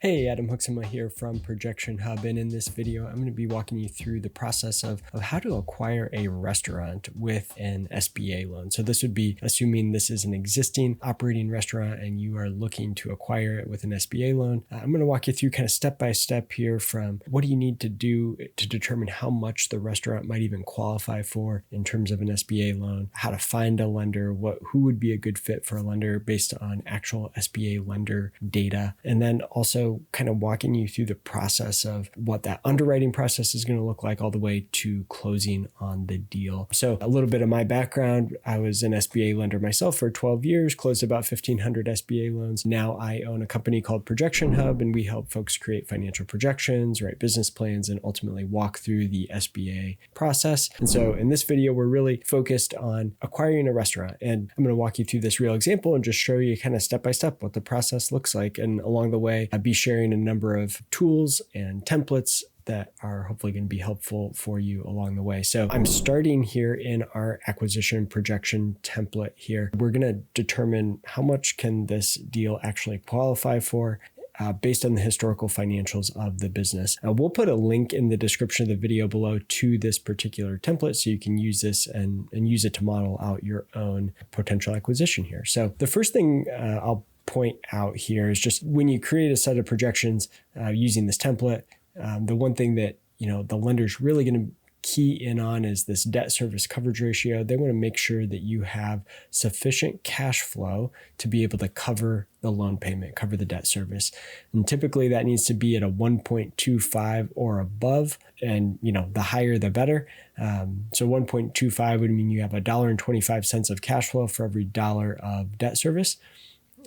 Hey, Adam Huxema here from ProjectionHub, and in this video, I'm going to be walking you through the process of how to acquire a restaurant with an SBA loan. So this would be assuming this is an existing operating restaurant and you are looking to acquire it with an SBA loan. I'm going to walk you through kind of step by step here from what do you need to do to determine how much the restaurant might even qualify for in terms of an SBA loan, how to find a lender, who would be a good fit for a lender based on actual SBA lender data, and then also kind of walking you through the process of what that underwriting process is going to look like all the way to closing on the deal. So a little bit of my background, I was an SBA lender myself for 12 years, closed about 1,500 SBA loans. Now I own a company called ProjectionHub, and we help folks create financial projections, write business plans, and ultimately walk through the SBA process. And so in this video, we're really focused on acquiring a restaurant. And I'm going to walk you through this real example and just show you kind of step by step what the process looks like. And along the way, I'll be sharing a number of tools and templates that are hopefully going to be helpful for you along the way. So I'm starting here in our acquisition projection template here. We're going to determine how much can this deal actually qualify for based on the historical financials of the business. We'll put a link in the description of the video below to this particular template so you can use this and use it to model out your own potential acquisition here. So the first thing I'll point out here is just when you create a set of projections using this template, the one thing that the lender's really going to key in on is this debt service coverage ratio. They want to make sure that you have sufficient cash flow to be able to cover the loan payment, cover the debt service. And typically that needs to be at a 1.25 or above. And the higher, the better. So 1.25 would mean you have $1.25 of cash flow for every dollar of debt service.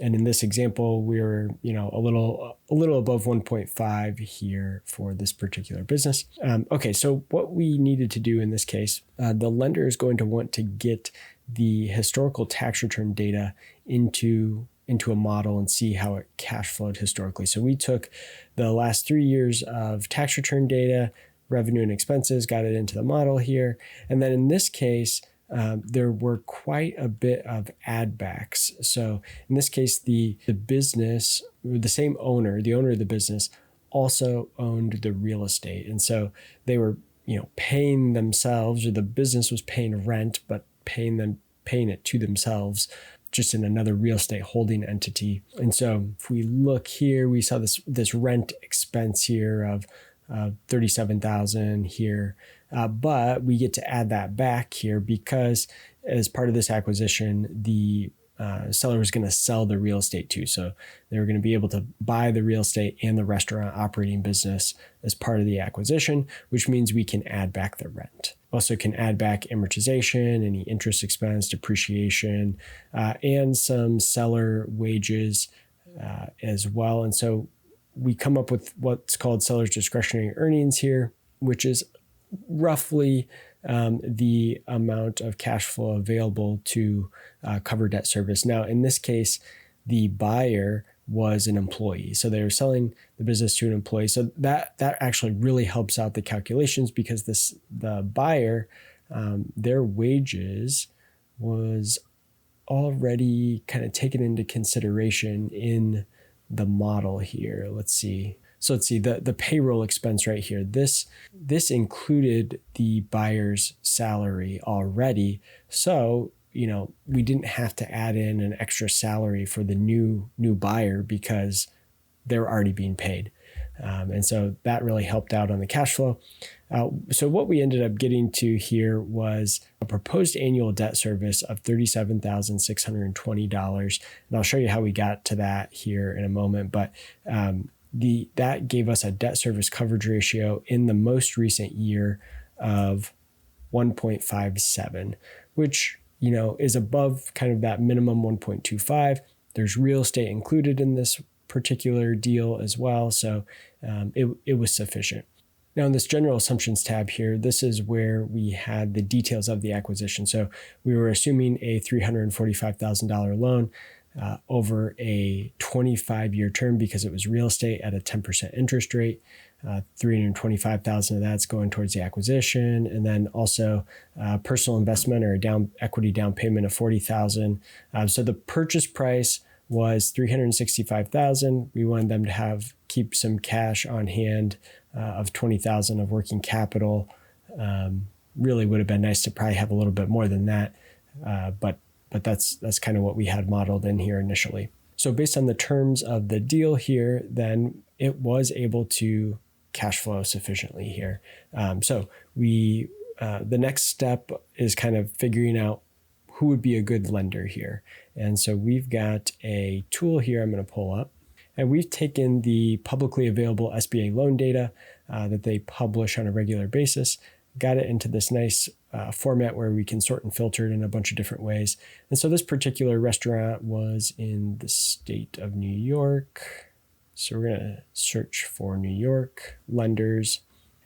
And in this example, we're a little above 1.5 here for this particular business. Okay, so what we needed to do in this case, the lender is going to want to get the historical tax return data into a model and see how it cash flowed historically. So we took the last 3 years of tax return data, revenue and expenses, got it into the model here, and then in this case, there were quite a bit of add backs. So in this case, the business, the same owner, the owner of the business also owned the real estate. And so they were, paying themselves, or the business was paying rent, but paying it to themselves just in another real estate holding entity. And so if we look here, we saw this rent expense here of $37,000 here, but we get to add that back here because as part of this acquisition, the seller was going to sell the real estate too. So they were going to be able to buy the real estate and the restaurant operating business as part of the acquisition, which means we can add back the rent. Also can add back amortization, any interest expense, depreciation, and some seller wages as well. And so we come up with what's called seller's discretionary earnings here, which is roughly the amount of cash flow available to cover debt service. Now, in this case, the buyer was an employee. So they were selling the business to an employee. So that actually really helps out the calculations because the buyer, their wages was already kind of taken into consideration in the model here. Let's see. So let's see the payroll expense right here. This included the buyer's salary already. So, we didn't have to add in an extra salary for the new buyer because they're already being paid. And so that really helped out on the cash flow. So what we ended up getting to here was a proposed annual debt service of $37,620. And I'll show you how we got to that here in a moment. But that gave us a debt service coverage ratio in the most recent year of 1.57, which is above kind of that minimum 1.25. There's real estate included in this particular deal as well. So it was sufficient. Now in this general assumptions tab here, this is where we had the details of the acquisition. So we were assuming a $345,000 loan over a 25-year term because it was real estate at a 10% interest rate. $325,000 of that's going towards the acquisition, and then also personal investment or equity down payment of $40,000. So the purchase price was $365,000. We wanted them to have keep some cash on hand of $20,000 of working capital. Really would have been nice to probably have a little bit more than that, but that's kind of what we had modeled in here initially. So based on the terms of the deal here, then it was able to cash flow sufficiently here. So the next step is kind of figuring out who would be a good lender here. And so we've got a tool here I'm going to pull up, and we've taken the publicly available SBA loan data that they publish on a regular basis, got it into this nice format where we can sort and filter it in a bunch of different ways. And so this particular restaurant was in the state of New York. So we're going to search for New York lenders,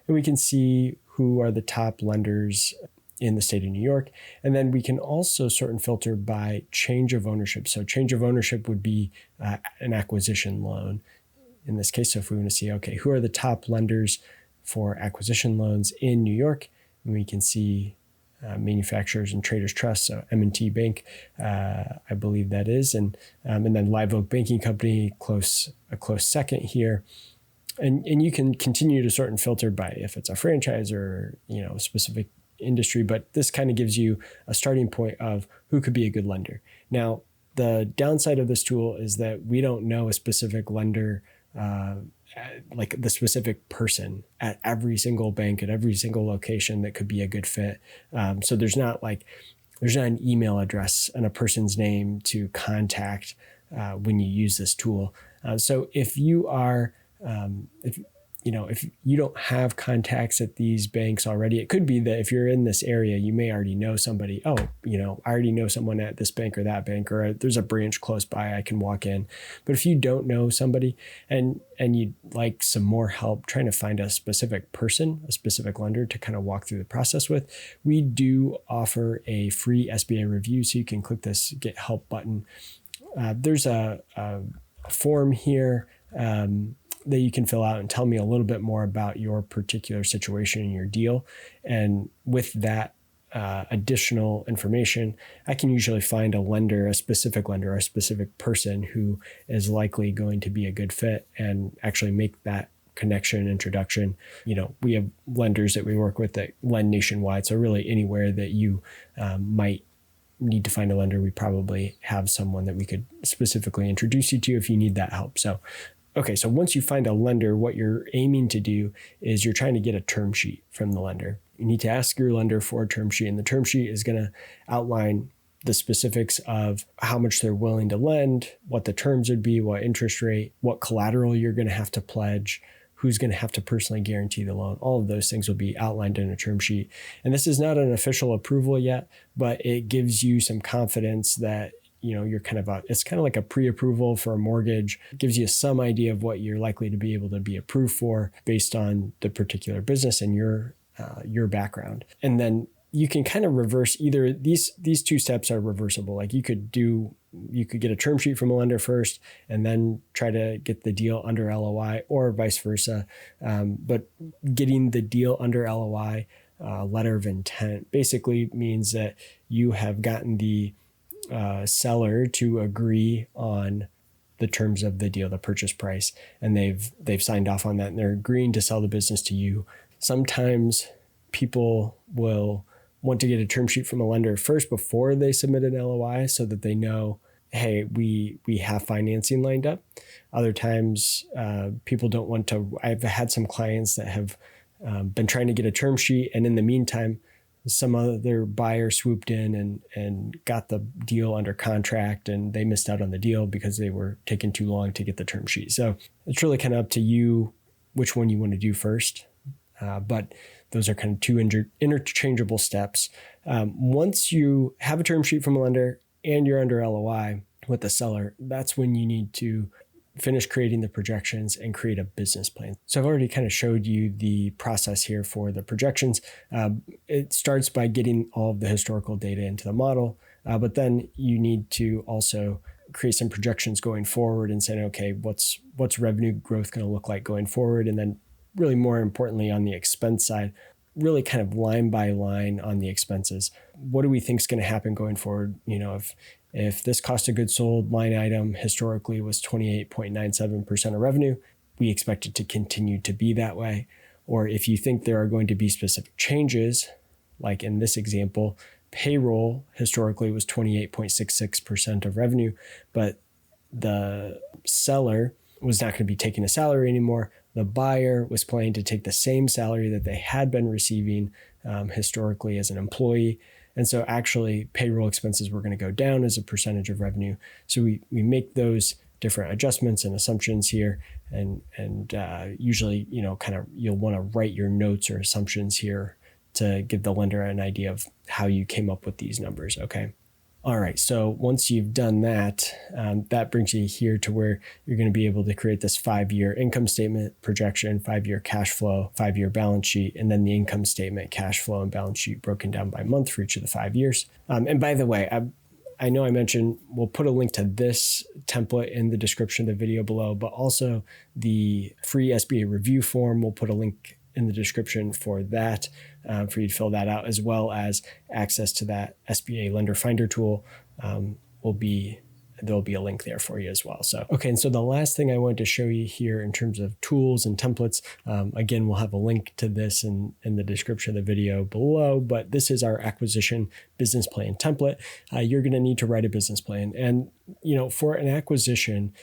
and we can see who are the top lenders in the state of New York. And then we can also sort and filter by change of ownership. So change of ownership would be an acquisition loan in this case. So if we want to see, okay, who are the top lenders for acquisition loans in New York, and we can see Manufacturers and Traders Trust, so M&T Bank, I believe that is, and then Live Oak Banking Company, a close second here. And you can continue to sort and filter by if it's a franchise or a specific industry, but this kind of gives you a starting point of who could be a good lender. Now, the downside of this tool is that we don't know a specific lender, like the specific person at every single bank at every single location that could be a good fit. So there's not an email address and a person's name to contact when you use this tool. So if you are, if you don't have contacts at these banks already, it could be that if you're in this area, you may already know somebody. I already know someone at this bank or that bank, or there's a branch close by I can walk in. But if you don't know somebody and you'd like some more help trying to find a specific person, a specific lender to kind of walk through the process with, we do offer a free SBA review. So you can click this Get Help button. There's a form here that you can fill out and tell me a little bit more about your particular situation and your deal. And with that additional information, I can usually find a specific lender, a specific person who is likely going to be a good fit and actually make that connection and introduction. We have lenders that we work with that lend nationwide. So really anywhere that you might need to find a lender, we probably have someone that we could specifically introduce you to if you need that help. So once you find a lender, what you're aiming to do is you're trying to get a term sheet from the lender. You need to ask your lender for a term sheet, and the term sheet is going to outline the specifics of how much they're willing to lend, what the terms would be, what interest rate, what collateral you're going to have to pledge, who's going to have to personally guarantee the loan. All of those things will be outlined in a term sheet. And this is not an official approval yet, but it gives you some confidence that you're it's kind of like a pre-approval for a mortgage. It gives you some idea of what you're likely to be able to be approved for based on the particular business and your background. And then you can kind of reverse either these two steps are reversible. Like you could get a term sheet from a lender first and then try to get the deal under LOI, or vice versa. But getting the deal under LOI, letter of intent, basically means that you have gotten the seller to agree on the terms of the deal, the purchase price, and they've signed off on that, and they're agreeing to sell the business to you. Sometimes people will want to get a term sheet from a lender first before they submit an LOI so that they know, hey, we have financing lined up. Other times people don't want to. I've had some clients that have been trying to get a term sheet, and in the meantime, some other buyer swooped in and got the deal under contract, and they missed out on the deal because they were taking too long to get the term sheet. So it's really kind of up to you which one you want to do first. But those are kind of two interchangeable steps. Once you have a term sheet from a lender and you're under LOI with the seller, that's when you need to finish creating the projections and create a business plan. So I've already kind of showed you the process here for the projections. It starts by getting all of the historical data into the model, but then you need to also create some projections going forward and saying, okay, what's revenue growth going to look like going forward? And then really more importantly on the expense side, really kind of line by line on the expenses. What do we think is going to happen going forward? If this cost of goods sold line item historically was 28.97% of revenue, we expect it to continue to be that way. Or if you think there are going to be specific changes, like in this example, payroll historically was 28.66% of revenue, but the seller was not going to be taking a salary anymore. The buyer was planning to take the same salary that they had been receiving historically as an employee. And so actually payroll expenses were going to go down as a percentage of revenue. So we make those different adjustments and assumptions here. And usually, you'll want to write your notes or assumptions here to give the lender an idea of how you came up with these numbers, okay? All right, so once you've done that, that brings you here to where you're going to be able to create this 5-year income statement projection, 5-year cash flow, 5-year balance sheet, and then the income statement, cash flow, and balance sheet broken down by month for each of the 5 years. And by the way, I know I mentioned we'll put a link to this template in the description of the video below, but also the free SBA review form, we'll put a link in the description for that, for you to fill that out, as well as access to that SBA lender finder tool. There'll be a link there for you as well. So, okay. And so the last thing I wanted to show you here in terms of tools and templates, again, we'll have a link to this in the description of the video below, but this is our acquisition business plan template. You're going to need to write a business plan. And, for an acquisition,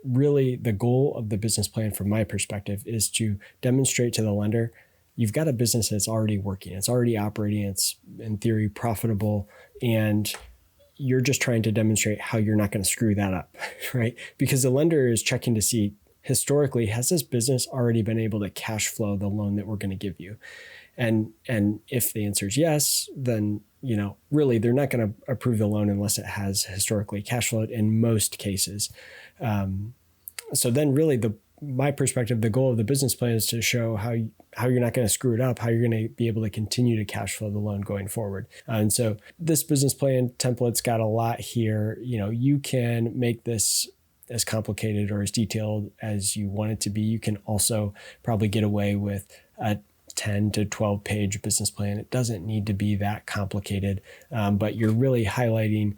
really the goal of the business plan from my perspective is to demonstrate to the lender, you've got a business that's already working, it's already operating, it's in theory profitable, and you're just trying to demonstrate how you're not going to screw that up, right? Because the lender is checking to see, historically, has this business already been able to cash flow the loan that we're going to give you? And if the answer is yes, then, really they're not going to approve the loan unless it has historically cash flowed in most cases. So then really my perspective, the goal of the business plan is to show how you're not going to screw it up, how you're going to be able to continue to cash flow the loan going forward. And so this business plan template's got a lot here. You can make this as complicated or as detailed as you want it to be. You can also probably get away with a 10 to 12 page business plan. It doesn't need to be that complicated, but you're really highlighting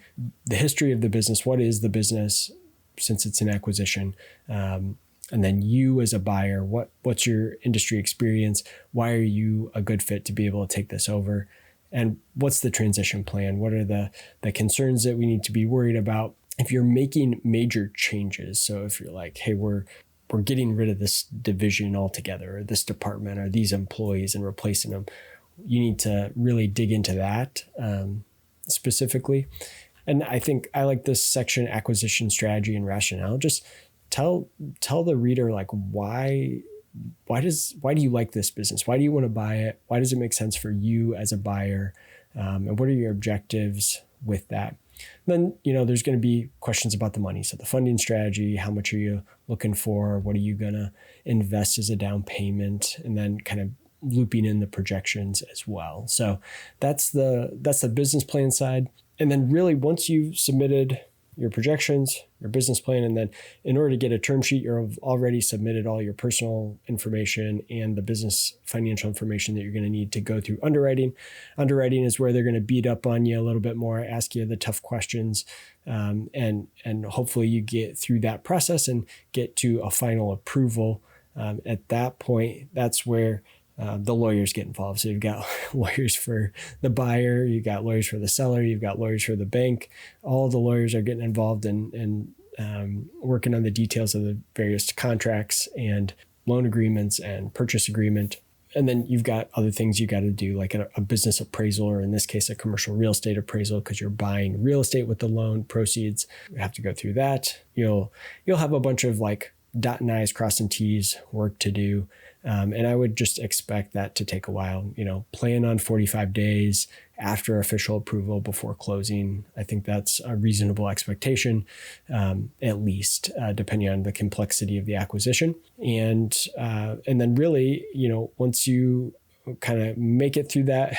the history of the business. What is the business since it's an acquisition? And then you as a buyer, what's your industry experience? Why are you a good fit to be able to take this over? And what's the transition plan? What are the concerns that we need to be worried about if you're making major changes? So if you're like, hey, we're getting rid of this division altogether, or this department, or these employees, and replacing them, you need to really dig into that specifically. And I think I like this section, acquisition strategy and rationale. Just tell the reader, like, why do you like this business? Why do you want to buy it? Why does it make sense for you as a buyer? And what are your objectives with that? Then, there's going to be questions about the money. So the funding strategy, how much are you looking for? What are you going to invest as a down payment? And then kind of looping in the projections as well. So that's the business plan side. And then really once you've submitted your projections, your business plan, and then in order to get a term sheet, you've already submitted all your personal information and the business financial information that you're going to need to go through underwriting. Underwriting is where they're going to beat up on you a little bit more, ask you the tough questions, and hopefully you get through that process and get to a final approval. At that point, that's where the lawyers get involved. So you've got lawyers for the buyer, you've got lawyers for the seller, you've got lawyers for the bank. All the lawyers are getting involved in working on the details of the various contracts and loan agreements and purchase agreement. And then you've got other things you got to do, like a business appraisal, or in this case, a commercial real estate appraisal, because you're buying real estate with the loan proceeds. You have to go through that. You'll have a bunch of like dotting I's, crossing T's work to do. And I would just expect that to take a while. Plan on 45 days after official approval before closing. I think that's a reasonable expectation, at least, depending on the complexity of the acquisition. And then really, once you kind of make it through that,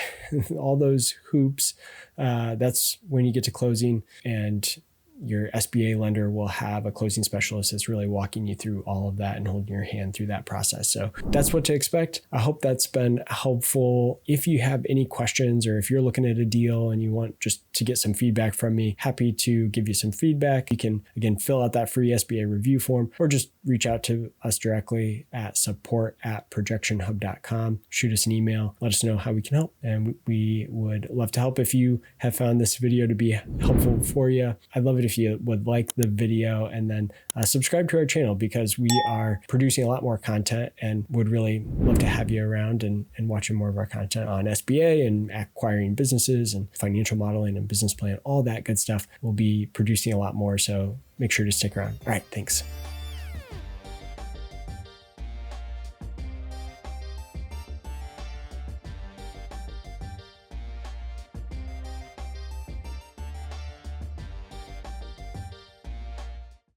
all those hoops, that's when you get to closing. And your SBA lender will have a closing specialist that's really walking you through all of that and holding your hand through that process. So that's what to expect. I hope that's been helpful. If you have any questions, or if you're looking at a deal and you want just to get some feedback from me, happy to give you some feedback. You can, again, fill out that free SBA review form, or just reach out to us directly at support@projectionhub.com. Shoot us an email. Let us know how we can help. And we would love to help. If you have found this video to be helpful for you, I'd love it if you would like the video and then subscribe to our channel, because we are producing a lot more content and would really love to have you around and watching more of our content on SBA and acquiring businesses and financial modeling and business plan, all that good stuff. We'll be producing a lot more, so make sure to stick around. All right, thanks.